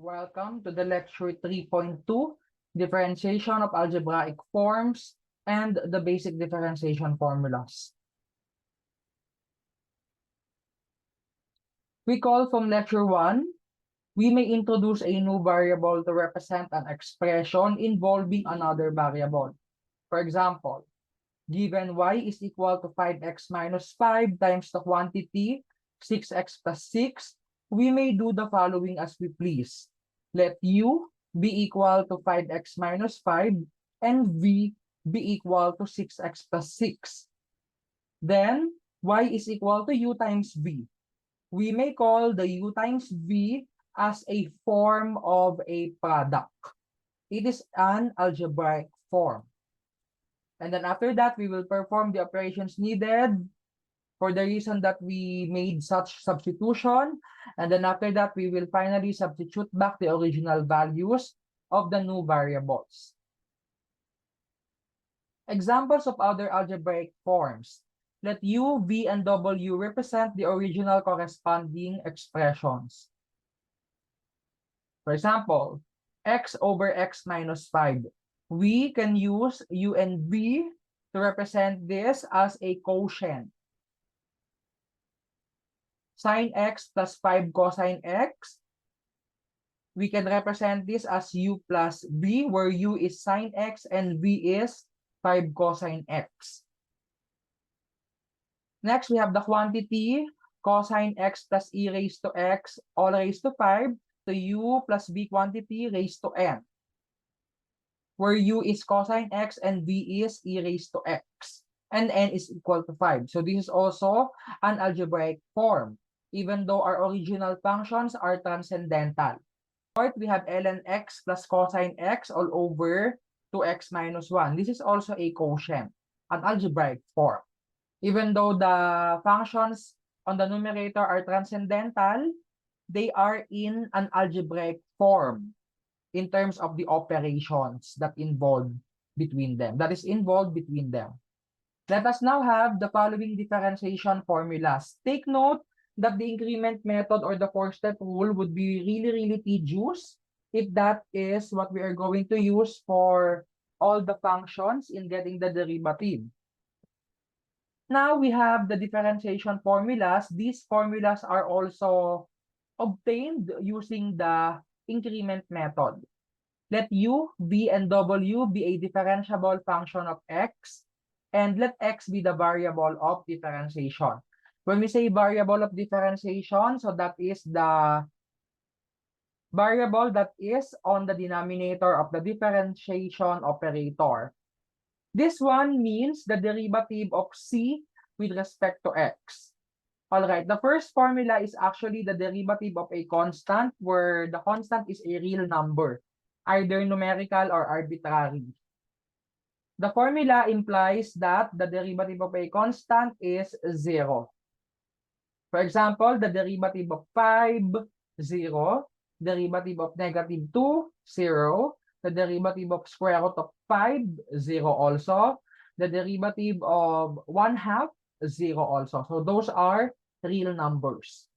Welcome to the lecture 3.2, differentiation of algebraic forms and the basic differentiation formulas. Recall from lecture 1, we may introduce a new variable to represent an expression involving another variable. For example, given y is equal to 5x minus 5 times the quantity 6x plus 6, we may do the following as we please. Let u be equal to 5x minus 5 and v be equal to 6x plus 6. Then, y is equal to u times v. We may call the u times v as a form of a product. It is an algebraic form. And then after that, we will perform the operations needed for the reason that we made such substitution. And then after that, we will finally substitute back the original values of the new variables. Examples of other algebraic forms. Let u, v, and w represent the original corresponding expressions. For example, x over x minus 5. We can use u and v to represent this as a quotient. Sine x plus 5 cosine x. We can represent this as u plus v, where u is sine x and v is 5 cosine x. Next, we have the quantity cosine x plus e raised to x all raised to 5 to u plus v quantity raised to n, where u is cosine x and v is e raised to x, and n is equal to 5. So this is also an algebraic form, even though our original functions are transcendental. Fourth, we have ln x plus cosine x all over 2x minus 1. This is also a quotient, an algebraic form. Even though the functions on the numerator are transcendental, they are in an algebraic form in terms of the operations that involved between them, Let us now have the following differentiation formulas. Take note that the increment method or the four-step rule would be really tedious if that is what we are going to use for all the functions in getting the derivative. Now we have the differentiation formulas. These formulas are also obtained using the increment method. Let u, v, and w be a differentiable function of x, and let x be the variable of differentiation. When we say variable of differentiation, so that is the variable that is on the denominator of the differentiation operator. This one means the derivative of c with respect to x. All right, the first formula is actually the derivative of a constant, where the constant is a real number, either numerical or arbitrary. The formula implies that the derivative of a constant is 0. For example, the derivative of 5, 0. Derivative of negative 2, 0. The derivative of square root of 5, 0 also. The derivative of 1/2, 0 also. So those are real numbers.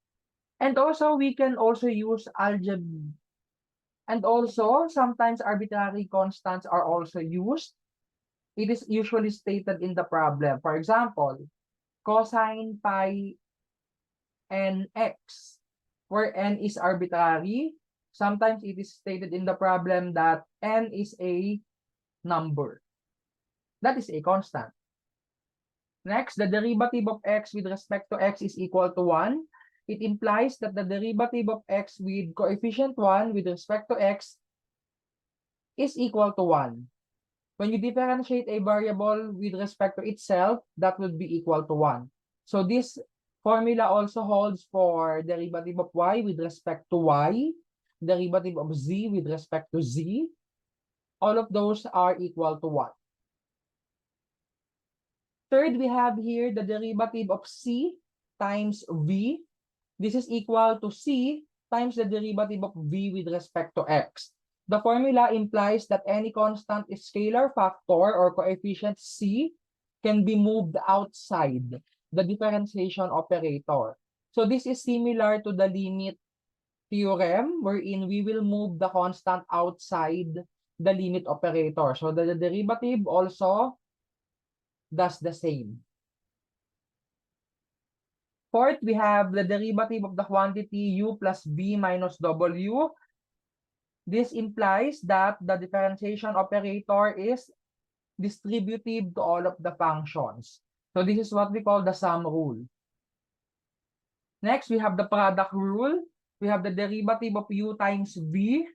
And also, we can also use algebra. And also, sometimes arbitrary constants are also used. It is usually stated in the problem. For example, cosine pi nx, where n is arbitrary. Sometimes it is stated in the problem that n is a number. That is a constant. Next, the derivative of x with respect to x is equal to 1. It implies that the derivative of x with coefficient 1 with respect to x is equal to 1. When you differentiate a variable with respect to itself, that would be equal to 1. So this formula also holds for derivative of y with respect to y, derivative of z with respect to z. All of those are equal to 1. Third, we have here the derivative of c times v. This is equal to c times the derivative of v with respect to x. The formula implies that any constant scalar factor or coefficient c can be moved outside the differentiation operator. So this is similar to the limit theorem wherein we will move the constant outside the limit operator. So the derivative also does the same. Fourth, we have the derivative of the quantity u plus b minus w. This implies that the differentiation operator is distributive to all of the functions. So this is what we call the sum rule. Next, we have the product rule. We have the derivative of u times v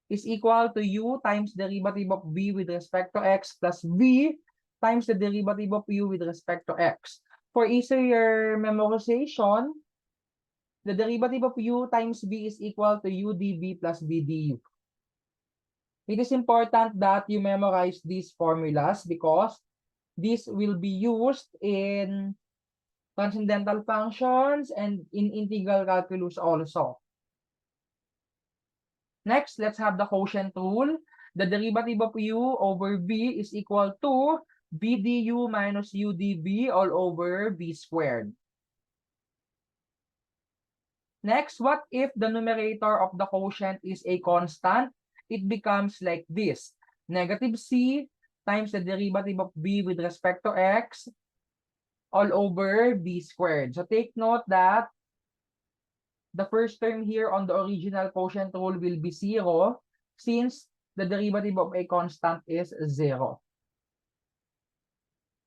is equal to u times derivative of v with respect to x plus v times the derivative of u with respect to x. For easier memorization, the derivative of u times v is equal to u dv plus v du. It is important that you memorize these formulas because this will be used in transcendental functions and in integral calculus also. Next, let's have the quotient rule. The derivative of u over v is equal to v du minus u dv all over v squared. Next, what if the numerator of the quotient is a constant? It becomes like this. Negative c times the derivative of v with respect to x all over v squared. So take note that the first term here on the original quotient rule will be 0 since the derivative of a constant is 0.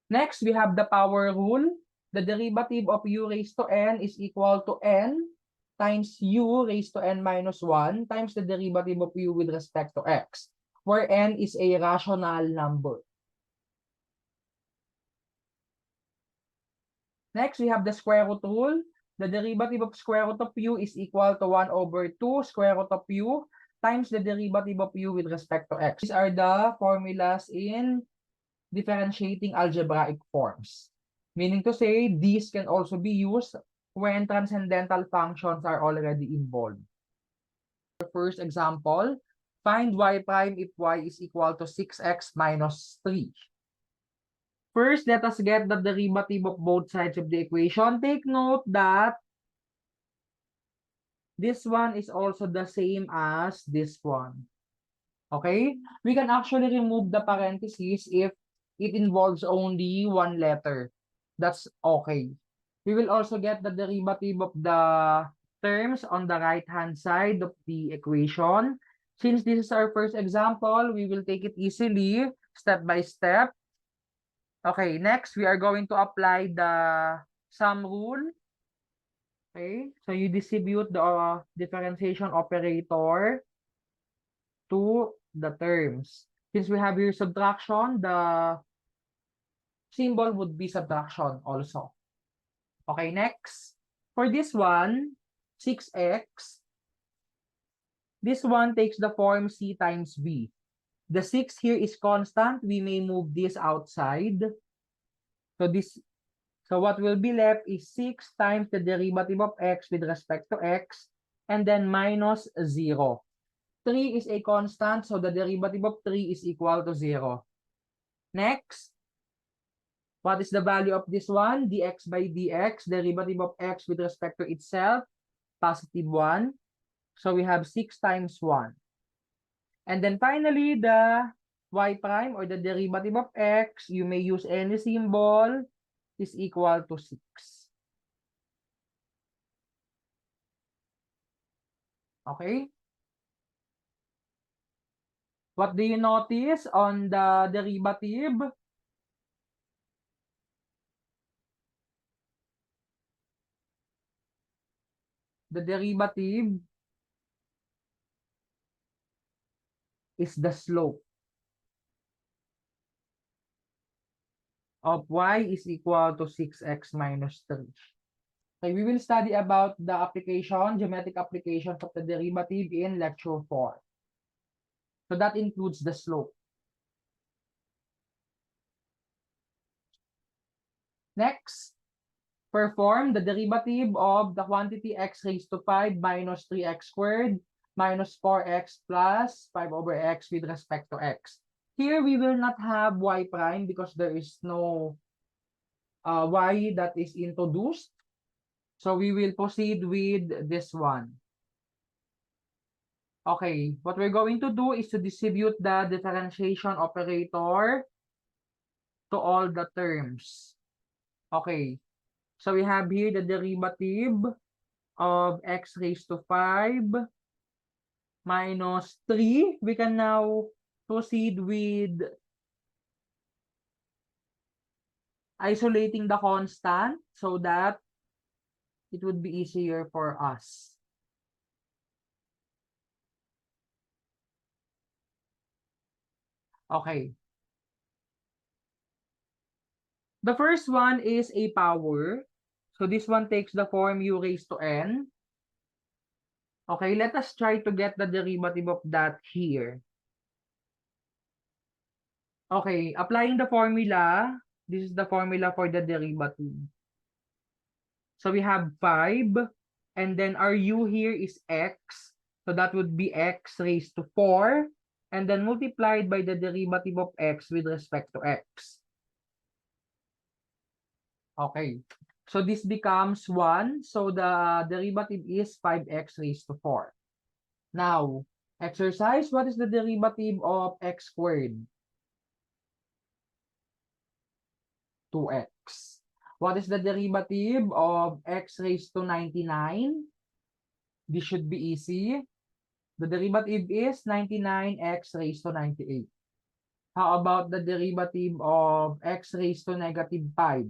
Next, we have the power rule. The derivative of u raised to n is equal to n times u raised to n minus 1 times the derivative of u with respect to x, where n is a rational number. Next, we have the square root rule. The derivative of square root of u is equal to 1 over 2 square root of u times the derivative of u with respect to x. These are the formulas in differentiating algebraic forms. Meaning to say, these can also be used when transcendental functions are already involved. The first example, find y prime if y is equal to 6x minus 3. First, let us get the derivative of both sides of the equation. Take note that this one is also the same as this one. Okay? We can actually remove the parentheses if it involves only one letter. That's okay. We will also get the derivative of the terms on the right-hand side of the equation. Since this is our first example, we will take it easily, step by step. Okay, next, we are going to apply the sum rule. Okay, so you distribute the differentiation operator to the terms. Since we have here subtraction, the symbol would be subtraction also. Okay, next. For this one, 6x, this one takes the form c times v. The 6 here is constant. We may move this outside. So what will be left is 6 times the derivative of x with respect to x, and then minus 0. 3 is a constant, so the derivative of 3 is equal to 0. Next, what is the value of this one? dx by dx, derivative of x with respect to itself, positive 1. So we have 6 times 1. And then finally, the y prime or the derivative of x, you may use any symbol, is equal to 6. Okay? What do you notice on the derivative? The derivative is the slope of y is equal to 6x minus 3. Okay, we will study about the application, geometric applications of the derivative in lecture 4. So that includes the slope. Next, perform the derivative of the quantity x raised to 5 minus 3x squared minus 4x plus 5 over x with respect to x. Here, we will not have y prime because there is no y that is introduced. So we will proceed with this one. Okay, what we're going to do is to distribute the differentiation operator to all the terms. Okay, so we have here the derivative of x raised to 5 minus 3. We can now proceed with isolating the constant so that it would be easier for us. Okay. The first one is a power. So this one takes the form u raised to n. Okay, let us try to get the derivative of that here. Okay, applying the formula, this is the formula for the derivative. So we have 5, and then our u here is x. So that would be x raised to 4, and then multiplied by the derivative of x with respect to x. Okay, so this becomes 1. So the derivative is 5x raised to 4. Now, exercise, what is the derivative of x squared? 2x. What is the derivative of x raised to 99? This should be easy. The derivative is 99x raised to 98. How about the derivative of x raised to negative 5?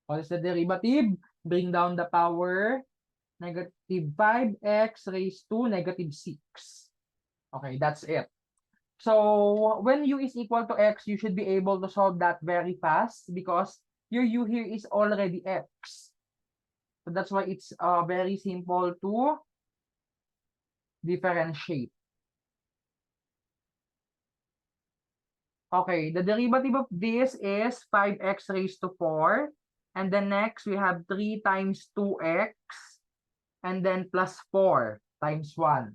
What is the derivative? Bring down the power. Negative 5x raised to negative 6. Okay, that's it. So when u is equal to x, you should be able to solve that very fast because your u here is already x. So that's why it's very simple to differentiate. Okay, the derivative of this is 5x raised to 4. And then next, we have 3 times 2x. And then plus 4 times 1.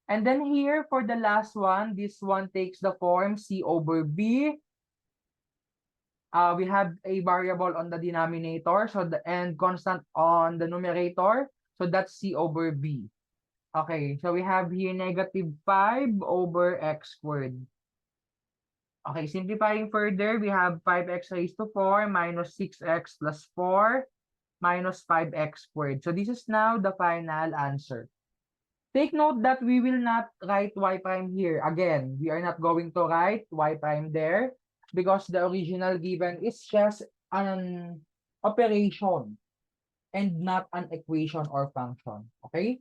And then here, for the last one, this one takes the form c over b. We have a variable on the denominator, so and constant on the numerator. So that's c over b. Okay, so we have here negative 5 over x squared. Okay, simplifying further, we have 5x raised to 4 minus 6x plus 4 minus 5x squared. So this is now the final answer. Take note that we will not write y prime here. Again, we are not going to write y prime there because the original given is just an operation and not an equation or function. Okay?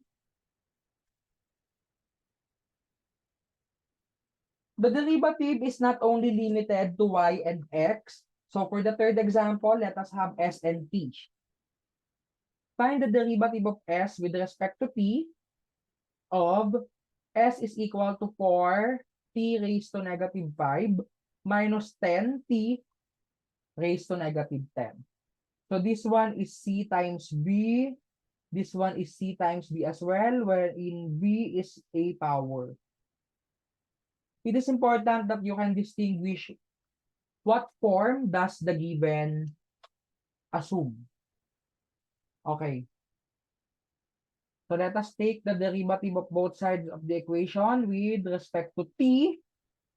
The derivative is not only limited to y and x. So for the third example, let us have s and t. Find the derivative of s with respect to t of s is equal to 4t raised to negative 5 minus 10t raised to negative 10. So this one is c times b. This one is c times b as well, wherein b is a power. It is important that you can distinguish what form does the given assume. Okay. So let us take the derivative of both sides of the equation with respect to t.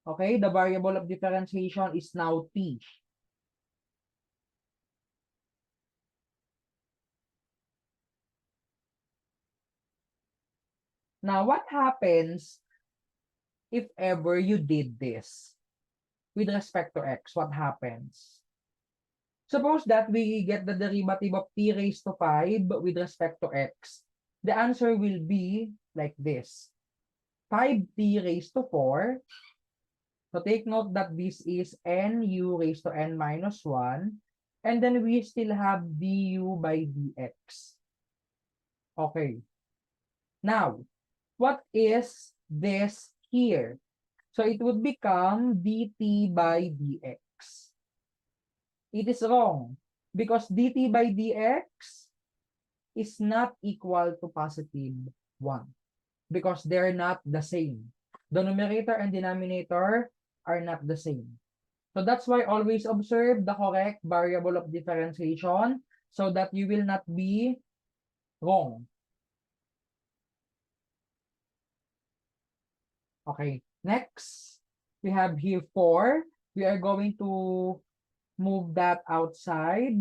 Okay, the variable of differentiation is now t. Now, what happens if ever you did this with respect to x? What happens? Suppose that we get the derivative of t raised to 5 with respect to x. The answer will be like this. 5t raised to 4. So take note that this is nu raised to n minus 1. And then we still have du by dx. Okay. Now, what is this here? So it would become dt by dx. It is wrong because dt by dx is not equal to positive 1 because they're not the same. The numerator and denominator are not the same. So that's why always observe the correct variable of differentiation so that you will not be wrong. Okay, next, we have here 4. We are going to move that outside.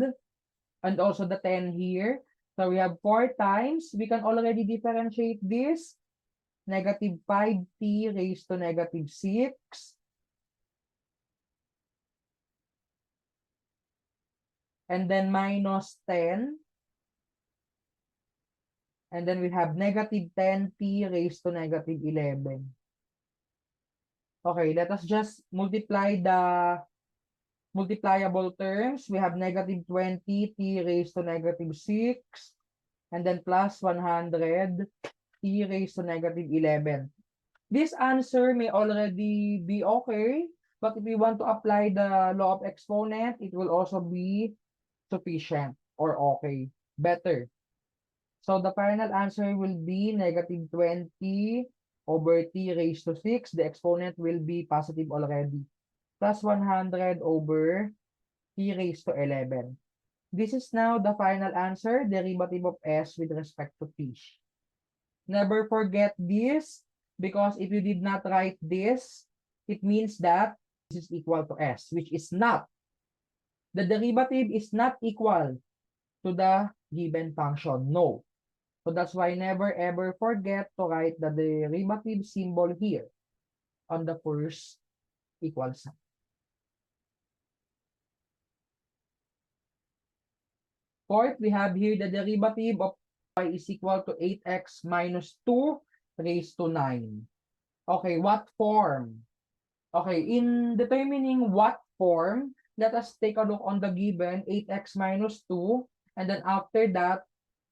And also the 10 here. So we have 4 times. We can already differentiate this. Negative 5t raised to negative 6. And then minus 10. And then we have negative 10t raised to negative 11. Okay, let us just multiply the multipliable terms. We have negative 20t raised to negative 6. And then plus 100 t raised to negative 11. This answer may already be okay, but if we want to apply the law of exponent, it will also be sufficient or okay, better. So the final answer will be negative 20 over t raised to 6. The exponent will be positive already. Plus 100 over t raised to 11. This is now the final answer, derivative of s with respect to t. Never forget this, because if you did not write this, it means that this is equal to s, which is not. The derivative is not equal to the given function. No. So that's why never ever forget to write the derivative symbol here on the first equal sign. Fourth, we have here the derivative of y is equal to 8x minus 2 raised to 9. Okay, what form? Okay, in determining what form, let us take a look on the given 8x minus 2. And then after that,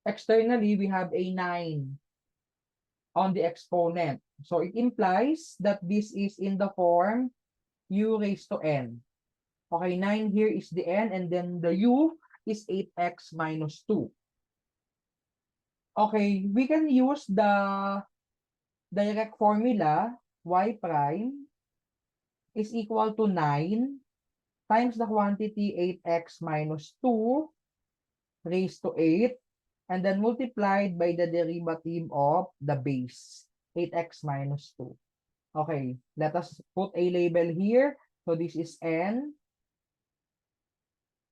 externally, we have a 9 on the exponent. So it implies that this is in the form u raised to n. Okay, 9 here is the n, and then the u is 8x minus 2. Okay, we can use the direct formula y prime is equal to 9 times the quantity 8x minus 2 raised to 8, and then multiplied by the derivative of the base, 8x minus 2. Okay, let us put a label here. So this is n.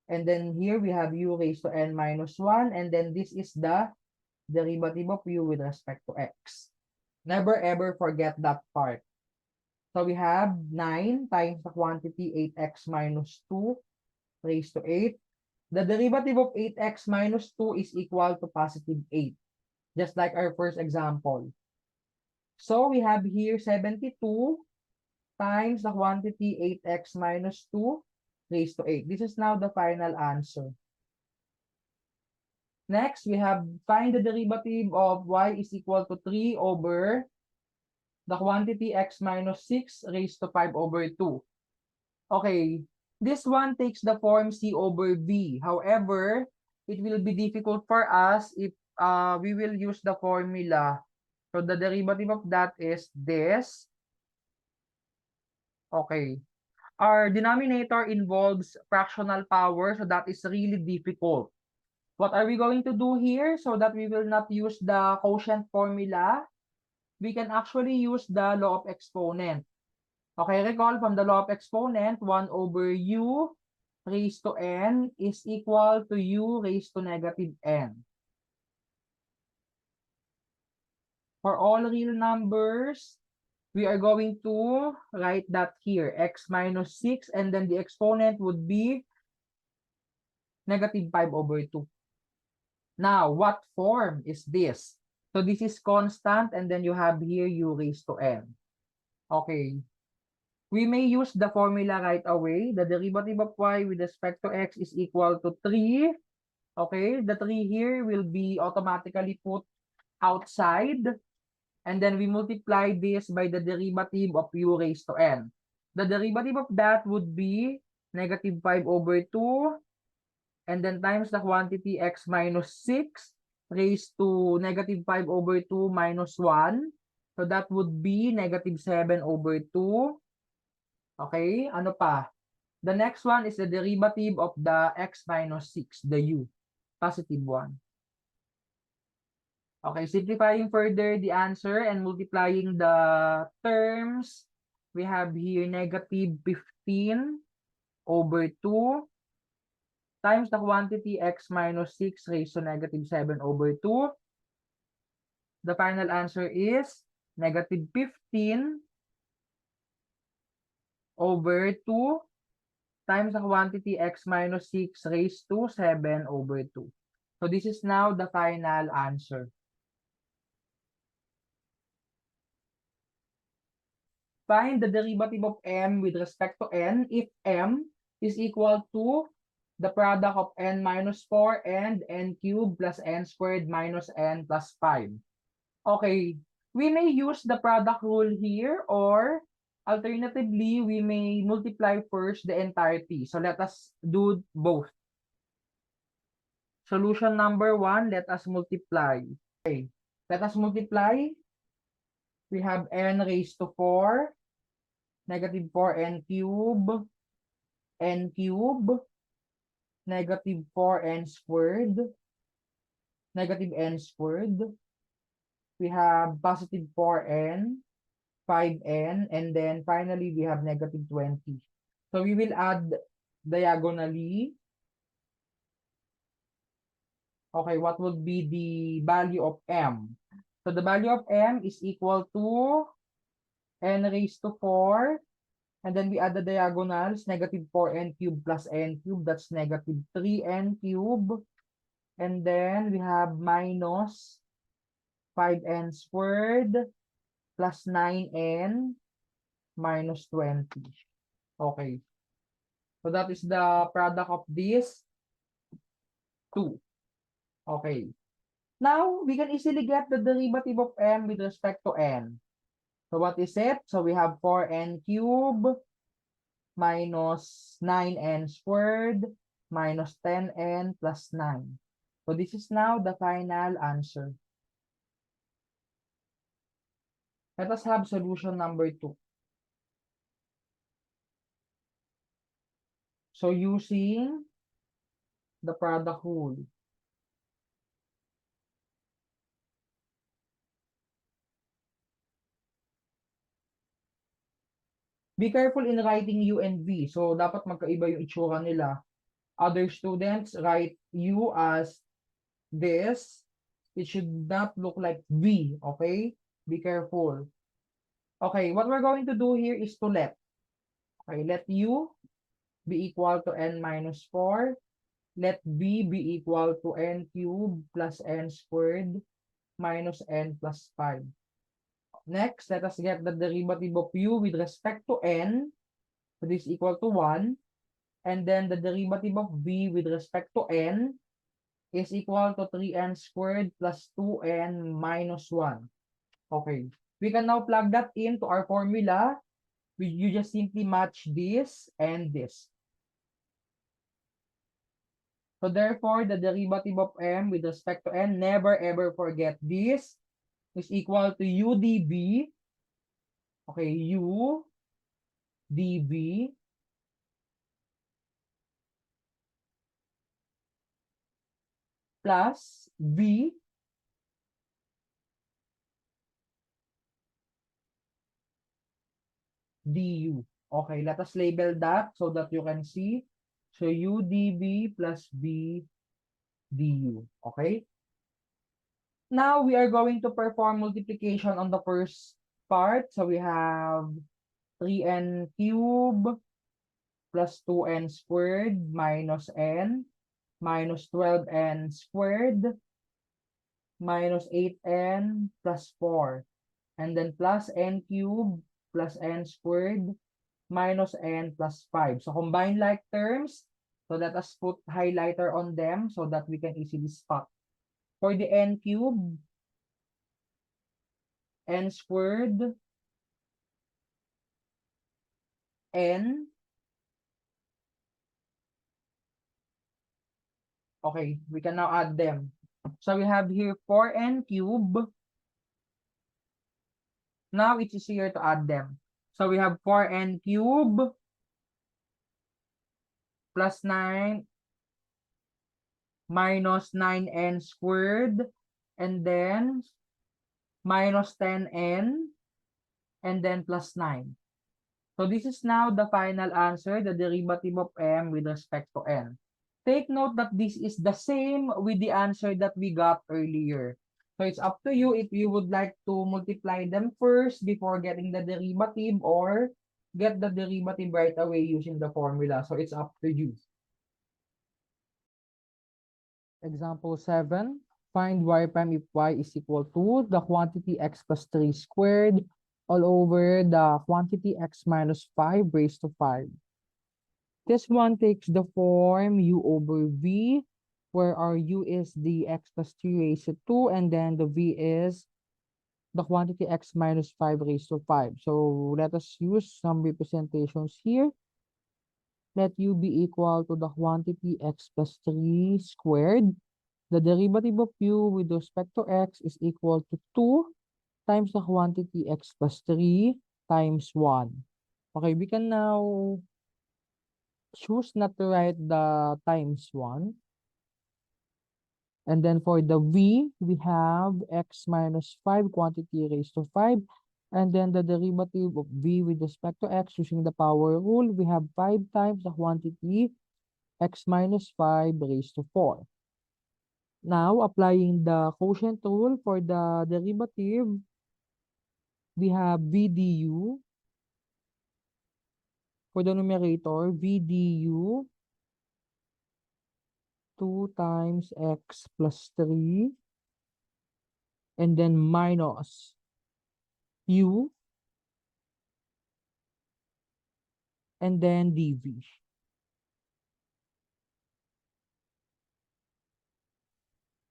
And then here we have u raised to n minus 1. And then this is the derivative of u with respect to x. Never ever forget that part. So we have 9 times the quantity 8x minus 2 raised to 8. The derivative of 8x minus 2 is equal to positive 8, just like our first example. So we have here 72 times the quantity 8x minus 2 raised to 8. This is now the final answer. Next, we have find the derivative of y is equal to 3 over the quantity x minus 6 raised to 5 over 2. Okay, this one takes the form c over v. However, it will be difficult for us if we will use the formula. So the derivative of that is this. Okay. Our denominator involves fractional power, so that is really difficult. What are we going to do here so that we will not use the quotient formula? We can actually use the law of exponent. Okay, recall from the law of exponent, 1 over u raised to n is equal to u raised to negative n. For all real numbers, we are going to write that here, x minus 6, and then the exponent would be negative 5 over 2. Now, what form is this? So this is constant, and then you have here u raised to n. Okay. We may use the formula right away. The derivative of y with respect to x is equal to 3. Okay, the 3 here will be automatically put outside. And then we multiply this by the derivative of u raised to n. The derivative of that would be negative 5 over 2. And then times the quantity x minus 6 raised to negative 5 over 2 minus 1. So that would be negative 7 over 2. Okay, ano pa? The next one is the derivative of the x minus 6, the u, positive 1. Okay, simplifying further the answer and multiplying the terms, we have here negative 15 over 2 times the quantity x minus 6 raised to negative 7 over 2. The final answer is negative 15 over 2 times the quantity x minus 6 raised to 7 over 2. So this is now the final answer. Find the derivative of m with respect to n if m is equal to the product of n minus 4 and n cubed plus n squared minus n plus 5. Okay, we may use the product rule here, or alternatively, we may multiply first the entirety. So let us do both. Solution number 1, let us multiply. Okay, let us multiply. We have n raised to 4, negative 4n cube, negative 4n squared, negative n squared. We have positive 4n, 5n, and then finally we have negative 20. So we will add diagonally. Okay, what would be the value of m? So the value of m is equal to n raised to 4, and then we add the diagonals, negative 4n cubed plus n cubed, that's negative 3n cubed, and then we have minus 5n squared plus 9n minus 20. Okay, so that is the product of these two. Okay, now we can easily get the derivative of m with respect to n. So what is it? So we have 4n cubed minus 9n squared minus 10n plus 9. So this is now the final answer. Let us have solution number 2. So using the product rule. Be careful in writing U and V. So, dapat magkaiba yung itsura nila. Other students write U as this. It should not look like V, okay? Be careful. Okay, what we're going to do here is to let. Okay, let U be equal to n minus 4. Let V be equal to n cubed plus n squared minus n plus 5. Next, let us get the derivative of u with respect to n. So this is equal to 1. And then the derivative of v with respect to n is equal to 3n squared plus 2n minus 1. Okay. We can now plug that into our formula. You just simply match this and this. So therefore, the derivative of m with respect to n, never ever forget this, is equal to u dv. Okay, u dv plus v du. Okay, let us label that so that you can see. So u dv plus v du. Okay. Now we are going to perform multiplication on the first part. So we have 3n cubed plus 2n squared minus n minus 12n squared minus 8n plus 4. And then plus n cubed plus n squared minus n plus 5. So combine like terms. So let us put highlighter on them so that we can easily spot. For the n cubed, n squared, n. Okay, we can now add them. So we have here 4n cubed. Now it's easier to add them. So we have 4n cubed plus 9 minus 9n squared and then minus 10n, and then plus 9. So this is now the final answer, the derivative of m with respect to n. Take note that this is the same with the answer that we got earlier. So it's up to you if you would like to multiply them first before getting the derivative, or get the derivative right away using the formula. So it's up to you. Example 7. Find y prime if y is equal to the quantity x plus 3 squared all over the quantity x minus 5 raised to 5. This one takes the form u over v, where our u is the x plus 3 raised to 2, and then the v is the quantity x minus 5 raised to 5. So let us use some representations here. Let u be equal to the quantity x plus 3 squared. The derivative of u with respect to x is equal to 2 times the quantity x plus 3 times 1. Okay, we can now choose not to write the times 1. And then for the v, we have x minus 5 quantity raised to 5. And then the derivative of v with respect to x using the power rule, we have 5 times the quantity x minus 5 raised to 4. Now, applying the quotient rule for the derivative, we have v du. For the numerator, v du 2 times x plus 3, and then minus u, and then dv.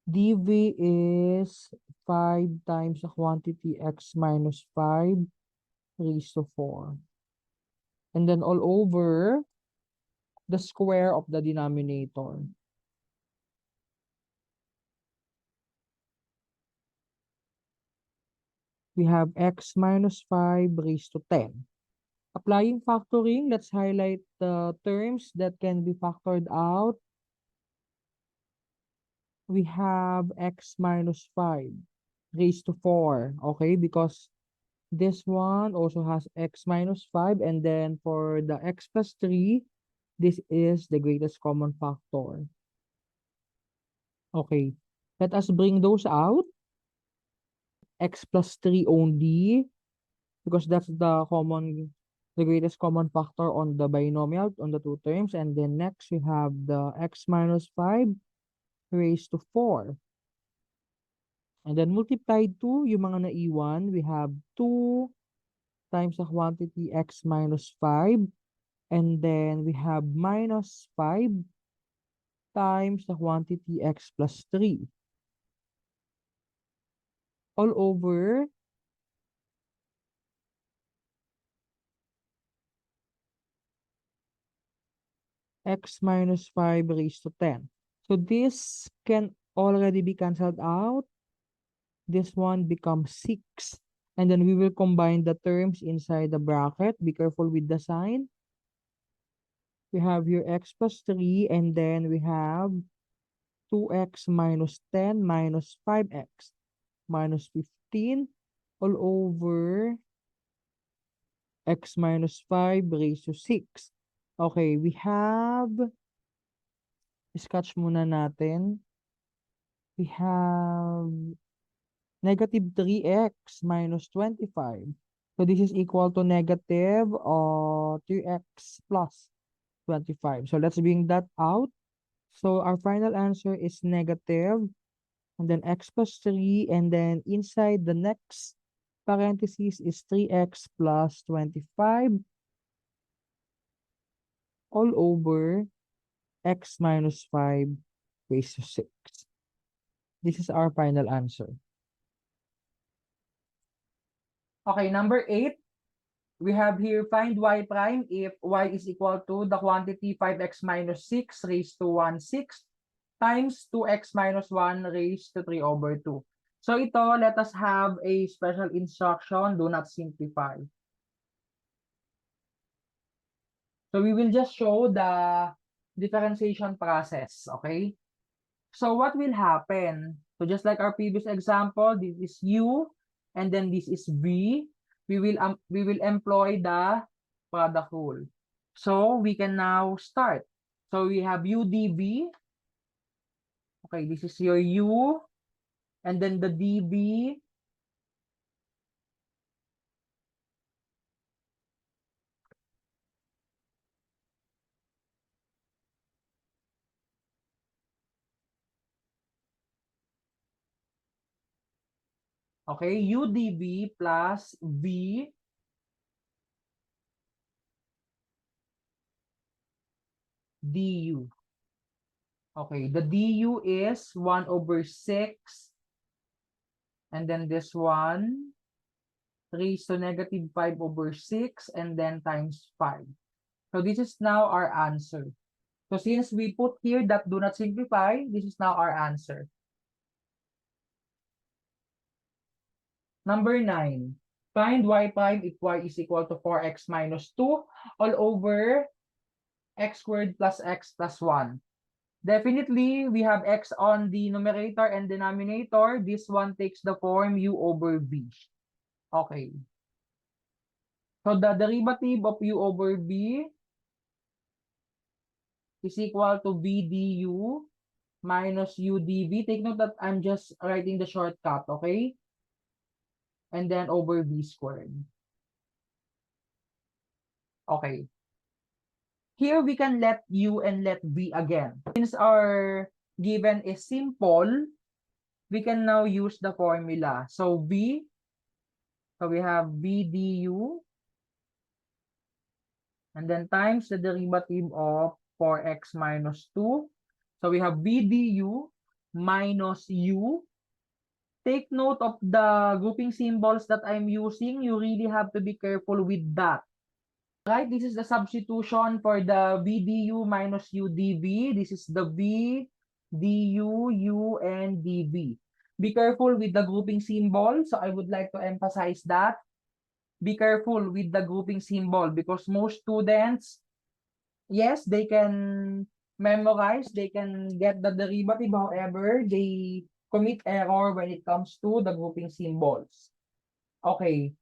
dv is 5 times the quantity x minus 5 raised to 4. And then all over the square of the denominator. We have x minus 5 raised to 10. Applying factoring, let's highlight the terms that can be factored out. We have x minus 5 raised to 4, okay? Because this one also has x minus 5, and then for the x plus 3, this is the greatest common factor. Okay, let us bring those out. X plus 3 only, because that's the greatest common factor on the binomial, on the two terms. And then next, we have the x minus 5 raised to 4. And then multiplied to, yung mga naiwan, we have 2 times the quantity x minus 5. And then we have minus 5 times the quantity x plus 3. All over x minus 5 raised to 10. So this can already be canceled out. This one becomes 6. And then we will combine the terms inside the bracket. Be careful with the sign. We have your x plus 3, and then we have 2x minus 10 minus 5x minus 15 all over x minus 5 raised to 6. Okay, we have, sketch muna natin. We have negative 3x minus 25. So this is equal to negative 3x plus 25. So let's bring that out. So our final answer is negative, and then x plus 3, and then inside the next parentheses is 3x plus 25 all over x minus 5 raised to 6. This is our final answer. Okay, number 8. We have here, find y prime if y is equal to the quantity 5x minus 6 raised to 1/6 times 2x minus 1 raised to 3 over 2. So ito, let us have a special instruction, do not simplify. So we will just show the differentiation process, okay? So what will happen? So just like our previous example, this is U, and then this is V. We will employ the product rule. So we can now start. So we have UDV. Okay, this is your U, and then the DB. Okay, UDV plus V DU. Okay, the DU is 1/6. And then this one, raised to negative 5/6, and then times 5. So this is now our answer. So since we put here that do not simplify, this is now our answer. Number 9. Find y prime if y is equal to 4x minus 2 all over x squared plus x plus 1. Definitely, we have x on the numerator and denominator. This one takes the form u over v. Okay. So the derivative of u over v is equal to v du minus u dv. Take note that I'm just writing the shortcut, okay? And then over v squared. Okay. Here we can let u and let v again. Since our given is simple, we can now use the formula. So v, so we have v du, and then times the derivative of 4x minus 2. So we have v du minus u. Take note of the grouping symbols that I'm using. You really have to be careful with that. Right, this is the substitution for the v du minus u dv. This is the v du, u, and dv. Be careful with the grouping symbol. So I would like to emphasize that. Be careful with the grouping symbol because most students, yes, they can memorize, they can get the derivative. However, they commit error when it comes to the grouping symbols. Okay.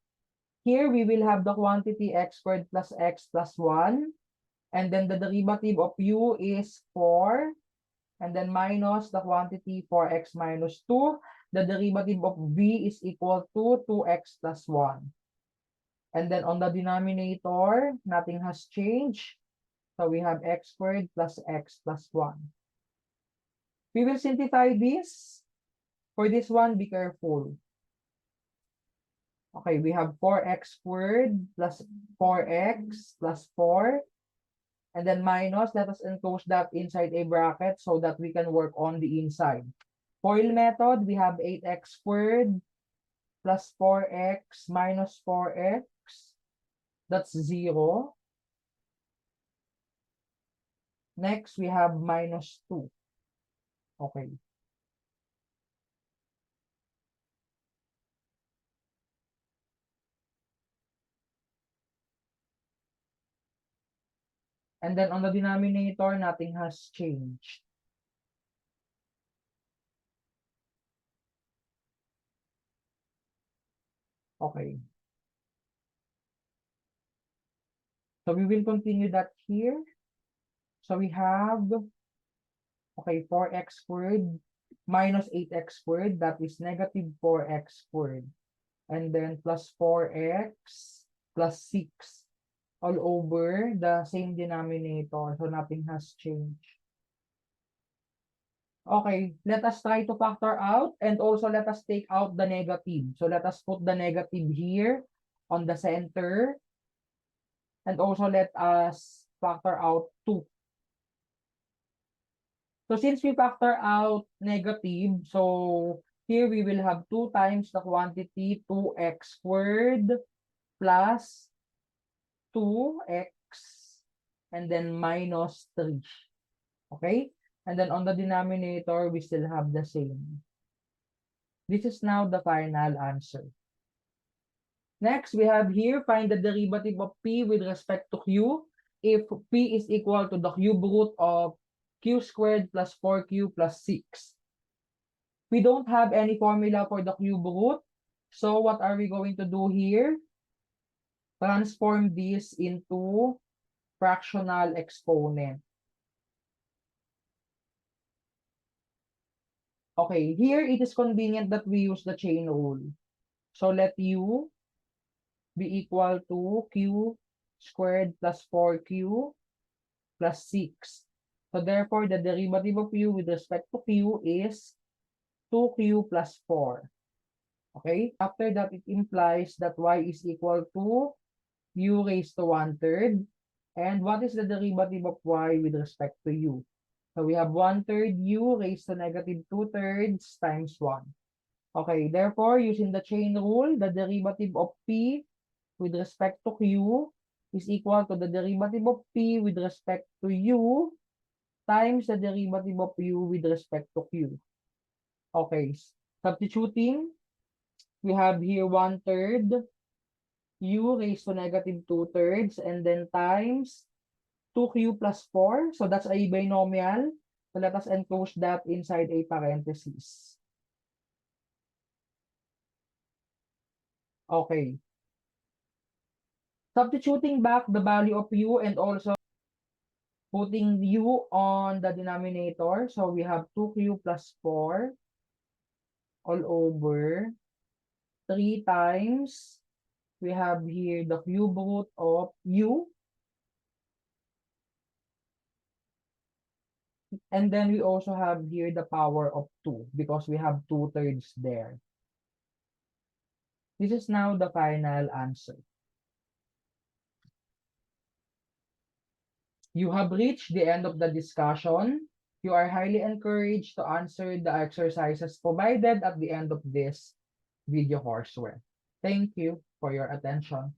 Here, we will have the quantity x squared plus x plus 1. And then the derivative of u is 4. And then minus the quantity 4x minus 2. The derivative of v is equal to 2x plus 1. And then on the denominator, nothing has changed. So we have x squared plus x plus 1. We will simplify this. For this one, be careful. Okay, we have 4x squared plus 4x plus 4. And then minus, let us enclose that inside a bracket so that we can work on the inside. FOIL method, we have 8x squared plus 4x minus 4x. That's 0. Next, we have minus 2. Okay. And then on the denominator, nothing has changed. Okay. So we will continue that here. So we have, okay, 4x squared minus 8x squared. That is negative 4x squared. And then plus 4x plus 6 all over the same denominator. So nothing has changed. Okay, let us try to factor out and also let us take out the negative. So let us put the negative here on the center. And also let us factor out 2. So since we factor out negative, so here we will have 2 times the quantity 2x squared plus 2x and then minus 3. Okay? And then on the denominator, we still have the same. This is now the final answer. Next, we have here, find the derivative of p with respect to q if p is equal to the cube root of q squared plus 4q plus 6. We don't have any formula for the cube root. So what are we going to do here? Transform this into fractional exponent. Okay, here it is convenient that we use the chain rule. So let u be equal to q squared plus 4q plus 6. So therefore, the derivative of u with respect to q is 2q plus 4. Okay, after that, it implies that y is equal to u raised to 1/3. And what is the derivative of y with respect to u? So we have 1/3 u raised to negative 2/3 times 1. Okay, therefore, using the chain rule, the derivative of p with respect to q is equal to the derivative of p with respect to u times the derivative of u with respect to q. Okay, substituting, we have here 1/3 u raised to negative 2/3 and then times 2q plus 4. So that's a binomial. So let us enclose that inside a parenthesis. Okay. Substituting back the value of u and also putting u on the denominator. So we have 2q plus 4 all over 3 times. We have here the cube root of u. And then we also have here the power of 2 because we have 2/3 there. This is now the final answer. You have reached the end of the discussion. You are highly encouraged to answer the exercises provided at the end of this video courseware. Thank you for your attention.